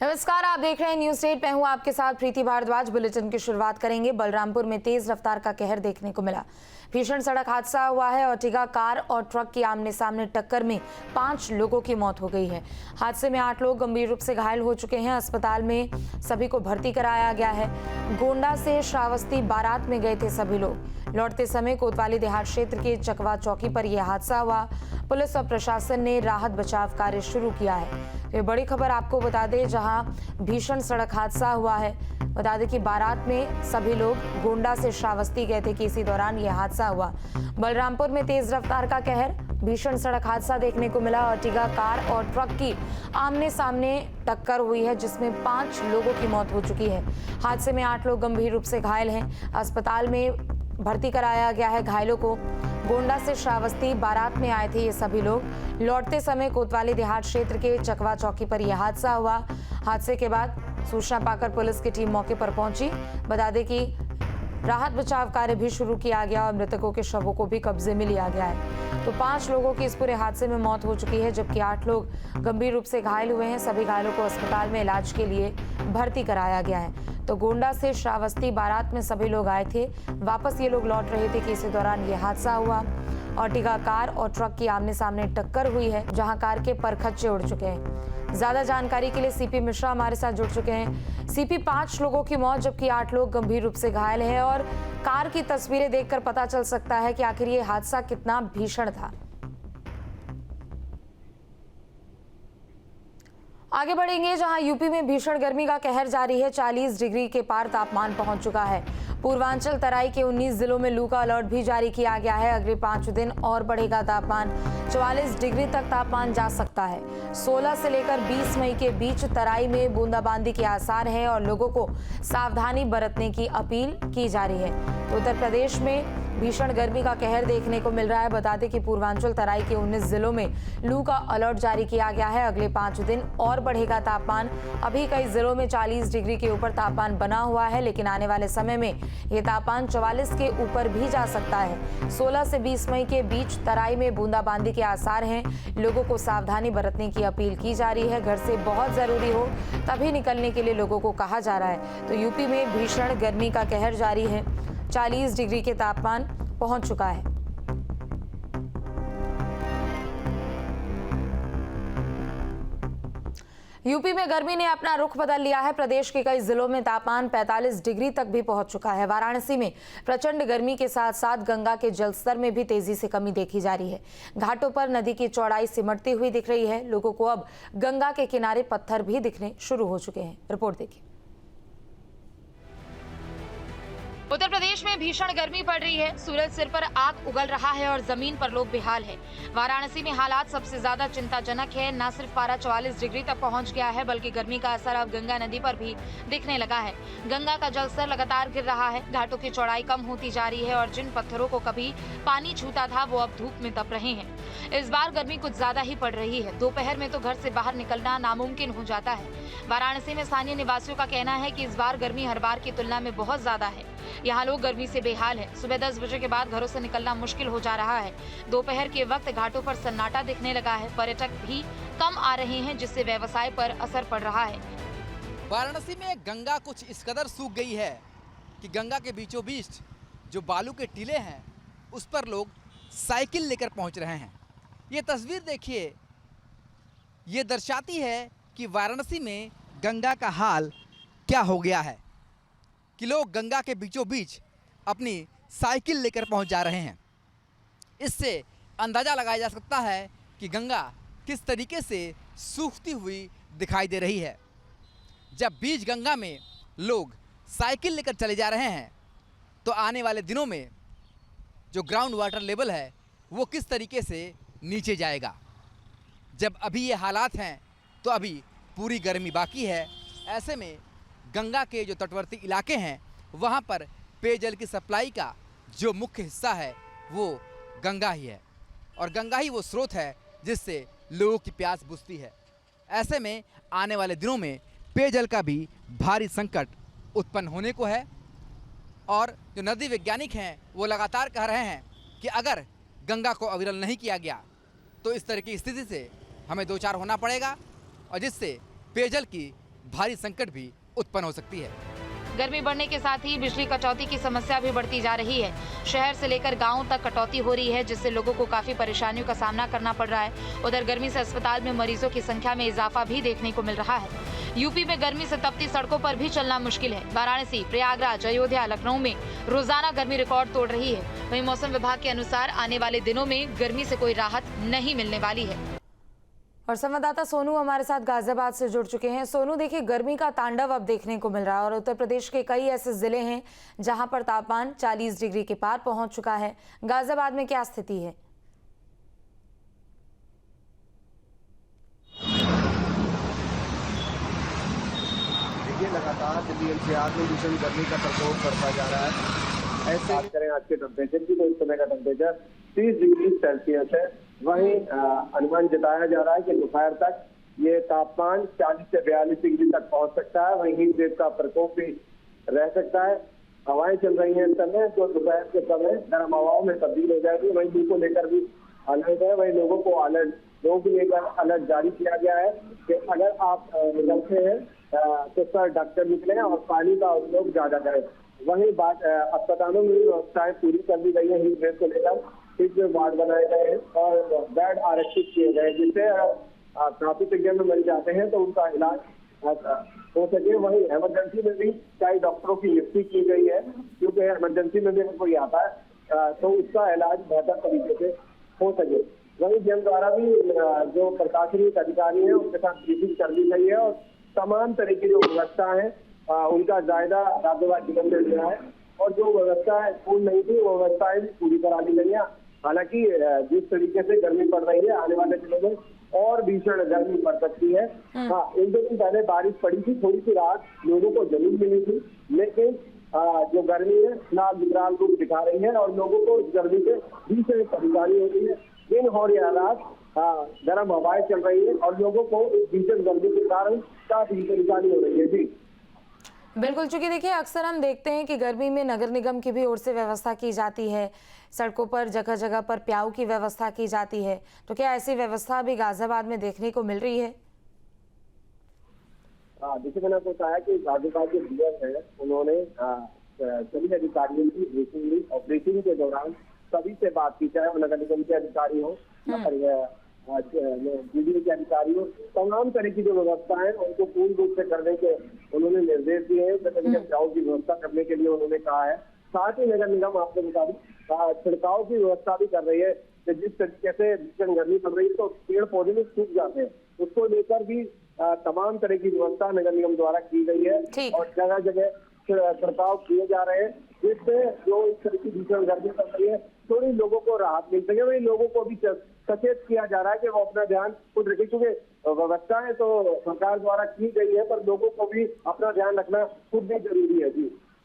नमस्कार, आप देख रहे हैं न्यूज 8। मैं हूं आपके साथ प्रीति भारद्वाज। बुलेटिन की शुरुआत करेंगे। बलरामपुर में तेज रफ्तार का कहर देखने को मिला। भीषण सड़क हादसा हुआ है। अर्टिगा कार और ट्रक की आमने सामने टक्कर में 5 लोगों की मौत हो गई है। हादसे में 8 लोग गंभीर रूप से घायल हो चुके हैं। अस्पताल में सभी को भर्ती कराया गया है। गोंडा से श्रावस्ती बारात में गए थे सभी लोग। लौटते समय कोतवाली देहात क्षेत्र के चकवा चौकी पर यह हादसा हुआ। पुलिस और प्रशासन ने राहत बचाव कार्य शुरू किया है। ये बड़ी खबर आपको बता दें, जहां भीषण सड़क हादसा हुआ है। बता दें कि बारात में सभी लोग गोंडा से श्रावस्ती गए थे कि इसी दौरान यह हादसा हुआ। बलरामपुर में तेज रफ्तार का कहर, भीषण सड़क हादसा देखने को मिला। अर्टिगा कार और ट्रक की आमने सामने टक्कर हुई है, जिसमें 5 लोगों की मौत हो चुकी है। हादसे में 8 लोग गंभीर रूप से घायल हैं। अस्पताल में भर्ती कराया गया है घायलों को। गोंडा से श्रावस्ती बारात में आए थे ये सभी लोग। लौटते समय कोतवाली देहात क्षेत्र के चकवा चौकी पर यह हादसा हुआ। हादसे के बाद सूचना पाकर पुलिस की टीम मौके पर पहुंची। बता दें कि राहत बचाव कार्य भी शुरू किया गया और मृतकों के शवों को भी कब्जे में लिया गया है। तो 5 लोगों की इस पूरे हादसे में मौत हो चुकी है, जबकि 8 लोग गंभीर रूप से घायल हुए हैं। सभी घायलों को अस्पताल में इलाज के लिए भर्ती कराया गया है। तो गोंडा से श्रावस्ती बारात में सभी लोग आए थे। वापस ये लोग लौट रहे थे कि इसी दौरान ये हादसा हुआ। अर्टिगा कार और ट्रक की आमने सामने टक्कर हुई है, जहां कार के परखच्चे उड़ चुके हैं। ज्यादा जानकारी के लिए सीपी मिश्रा हमारे साथ जुड़ चुके हैं। सीपी, 5 लोगों की मौत जबकि 8 लोग गंभीर रूप से घायल हैं और कार की तस्वीरें देखकर पता चल सकता है कि आखिर ये हादसा कितना भीषण था। आगे बढ़ेंगे, जहां यूपी में भीषण गर्मी का कहर जारी है। 40 डिग्री के पार तापमान पहुंच चुका है। पूर्वांचल तराई के 19 जिलों में लू का अलर्ट भी जारी किया गया है। अगले 5 दिन और बढ़ेगा तापमान। 44 डिग्री तक तापमान जा सकता है। 16 से लेकर 20 मई के बीच तराई में बूंदाबांदी के आसार हैं और लोगों को सावधानी बरतने की अपील की जा रही है। तो उत्तर प्रदेश में भीषण गर्मी का कहर देखने को मिल रहा है। बता दें कि पूर्वांचल तराई के 19 जिलों में लू का अलर्ट जारी किया गया है। अगले 5 दिन और बढ़ेगा तापमान। अभी कई जिलों में 40 डिग्री के ऊपर तापमान बना हुआ है, लेकिन आने वाले समय में ये तापमान 44 के ऊपर भी जा सकता है। 16 से 20 मई के बीच तराई में बूंदाबांदी के आसार हैं। लोगों को सावधानी बरतने की अपील की जा रही है। घर से बहुत जरूरी हो तभी निकलने के लिए लोगों को कहा जा रहा है। तो यूपी में भीषण गर्मी का कहर जारी है। 40 डिग्री के तापमान पहुंच चुका है। यूपी में गर्मी ने अपना रुख बदल लिया है। प्रदेश के कई जिलों में तापमान 45 डिग्री तक भी पहुंच चुका है। वाराणसी में प्रचंड गर्मी के साथ साथ गंगा के जलस्तर में भी तेजी से कमी देखी जा रही है। घाटों पर नदी की चौड़ाई सिमटती हुई दिख रही है। लोगों को अब गंगा के किनारे पत्थर भी दिखने शुरू हो चुके हैं। रिपोर्ट देखिए। उत्तर प्रदेश में भीषण गर्मी पड़ रही है। सूरज सिर पर आग उगल रहा है और जमीन पर लोग बेहाल है। वाराणसी में हालात सबसे ज्यादा चिंताजनक है। न सिर्फ पारा 44 डिग्री तक पहुंच गया है, बल्कि गर्मी का असर अब गंगा नदी पर भी दिखने लगा है। गंगा का जलस्तर लगातार गिर रहा है। घाटों की चौड़ाई कम होती जा रही है और जिन पत्थरों को कभी पानी छूता था वो अब धूप में तप रहे हैं। इस बार गर्मी कुछ ज्यादा ही पड़ रही है। दोपहर में तो घर से बाहर निकलना नामुमकिन हो जाता है। वाराणसी में स्थानीय निवासियों का कहना है कि इस बार गर्मी हर बार की तुलना में बहुत ज्यादा है। यहाँ लोग गर्मी से बेहाल है। सुबह 10 बजे के बाद घरों से निकलना मुश्किल हो जा रहा है। दोपहर के वक्त घाटों पर सन्नाटा दिखने लगा है। पर्यटक भी कम आ रहे हैं, जिससे व्यवसाय पर असर पड़ रहा है। वाराणसी में गंगा कुछ इस कदर सूख गई है कि गंगा के बीचों बीच जो बालू के टीले हैं उस पर लोग साइकिल लेकर पहुंच रहे हैं। ये तस्वीर देखिए, ये दर्शाती है कि वाराणसी में गंगा का हाल क्या हो गया है कि लोग गंगा के बीचों बीच अपनी साइकिल लेकर पहुंच जा रहे हैं। इससे अंदाज़ा लगाया जा सकता है कि गंगा किस तरीके से सूखती हुई दिखाई दे रही है। जब बीच गंगा में लोग साइकिल लेकर चले जा रहे हैं तो आने वाले दिनों में जो ग्राउंड वाटर लेवल है वो किस तरीके से नीचे जाएगा। जब अभी ये हालात हैं तो अभी पूरी गर्मी बाकी है। ऐसे में गंगा के जो तटवर्ती इलाके हैं वहाँ पर पेयजल की सप्लाई का जो मुख्य हिस्सा है वो गंगा ही है और गंगा ही वो स्रोत है जिससे लोगों की प्यास बुझती है। ऐसे में आने वाले दिनों में पेयजल का भी भारी संकट उत्पन्न होने को है और जो नदी वैज्ञानिक हैं वो लगातार कह रहे हैं कि अगर गंगा को अविरल नहीं किया गया तो इस तरह की स्थिति से हमें दो चार होना पड़ेगा और जिससे पेयजल की भारी संकट भी उत्पन्न हो सकती है। गर्मी बढ़ने के साथ ही बिजली कटौती की समस्या भी बढ़ती जा रही है। शहर से लेकर गांव तक कटौती हो रही है, जिससे लोगों को काफी परेशानियों का सामना करना पड़ रहा है। उधर गर्मी से अस्पताल में मरीजों की संख्या में इजाफा भी देखने को मिल रहा है। यूपी में गर्मी से तपती सड़कों पर भी चलना मुश्किल है। वाराणसी, प्रयागराज, अयोध्या, लखनऊ में रोजाना गर्मी रिकॉर्ड तोड़ रही है। वहीं मौसम विभाग के अनुसार आने वाले दिनों में गर्मी से कोई राहत नहीं मिलने वाली है। और संवाददाता सोनू हमारे साथ गाजियाबाद से जुड़ चुके हैं। सोनू, देखिए, गर्मी का तांडव अब देखने को मिल रहा है और उत्तर प्रदेश के कई ऐसे जिले हैं जहां पर तापमान 40 डिग्री के पार पहुंच चुका है। गाजियाबाद में क्या स्थिति है? देखिए, लगातार दिल्ली एनसीआर में भीषण गर्मी का प्रकोप बढ़ता जा रहा है। ऐसे बात करें आज के टेम्परेचर की, तो इस समय का टेम्परेचर 30 डिग्री सेल्सियस है। वहीं अनुमान जताया जा रहा है कि दोपहर तक ये तापमान 40 से 42 डिग्री तक पहुंच सकता है। वहीं हीट वेव का प्रकोप भी रह सकता है। हवाएं चल रही हैं इस समय, जो दोपहर के समय गर्म हवाओं में तब्दील हो जाएगी। वहीं लू को लेकर भी अलर्ट है। वहीं लोगों को लेकर अलर्ट जारी किया गया है कि अगर आप निकलते हैं तो सर ढककर निकले और पानी का उपयोग ज्यादा करें। वहीं अस्पतालों में भी व्यवस्थाएं पूरी कर दी गई है। हीट वेव को लेकर हीट वेव वार्ड बनाए गए हैं और बेड आरक्षित किए गए, जिससे काफी संख्या में मरीज जाते हैं तो उनका इलाज हो सके। वहीं इमरजेंसी में भी कई डॉक्टरों की नियुक्ति की गई है, क्योंकि इमरजेंसी में भी अगर कोई आता है तो उसका इलाज बेहतर तरीके से हो सके। वहीं जेल द्वारा भी जो प्रशासनिक अधिकारी हैं उनके साथ ब्रीफिंग कर दी गई है और तमाम तरह की जो व्यवस्था है उनका जायजा गाजियाबाद जिले में लिया है और जो व्यवस्थाएं पूर्ण नहीं थी वो व्यवस्थाएं भी पूरी करा ली गई है। हालांकि जिस तरीके से गर्मी पड़ रही है, आने वाले दिनों में और भीषण गर्मी पड़ सकती है। हाँ, एक दो दिन पहले बारिश पड़ी थी, थोड़ी सी राहत लोगों को जरूर मिली थी, लेकिन जो गर्मी है फिलहाल विकराल रूप दिखा रही है और लोगों को इस गर्मी से भीषण परेशानी हो रही है। दिन और या रात गर्म हवाएं चल रही है और लोगों को इस भीषण गर्मी के कारण काफी परेशानी हो रही है। जी बिल्कुल, चूंकि देखिए, अक्सर हम देखते हैं कि गर्मी में नगर निगम की भी ओर से व्यवस्था की जाती है, सड़कों पर जगह जगह पर प्याऊ की व्यवस्था की जाती है, तो क्या ऐसी व्यवस्था भी गाजियाबाद में देखने को मिल रही है? देखिए, मैंने आपको बताया कि गाजियाबाद के डीएम है, उन्होंने सभी अधिकारियों की ब्रीफिंग ली और ब्रीफिंग के दौरान सभी से बात की, चाहे वो नगर निगम के अधिकारी हो या बीडीओ के अधिकारी हो, तमाम तरह की जो व्यवस्था है उनको पूर्ण रूप से करने के उन्होंने निर्देश दिए हैं। नगर निगम प्याऊ की व्यवस्था करने के लिए उन्होंने कहा है। साथ ही नगर निगम आपको बता दूं छिड़काव की व्यवस्था भी कर रही है कि जिस तरीके से भीषण गर्मी पड़ रही है तो पेड़ पौधे भी सूख जाते हैं, उसको लेकर भी तमाम तरह की व्यवस्था नगर निगम द्वारा की गई है और जगह जगह छिड़काव किए जा रहे हैं, जिससे जो इस तरह की भीषण गर्मी पड़ रही है थोड़ी लोगों को राहत मिल सके। वही लोगों को भी सचेत किया जा रहा है कि वो अपना ध्यान खुद रखें, क्योंकि व्यवस्थाएं तो सरकार द्वारा की गई है पर लोगों को भी अपना ध्यान रखना खुद भी जरूरी है। जी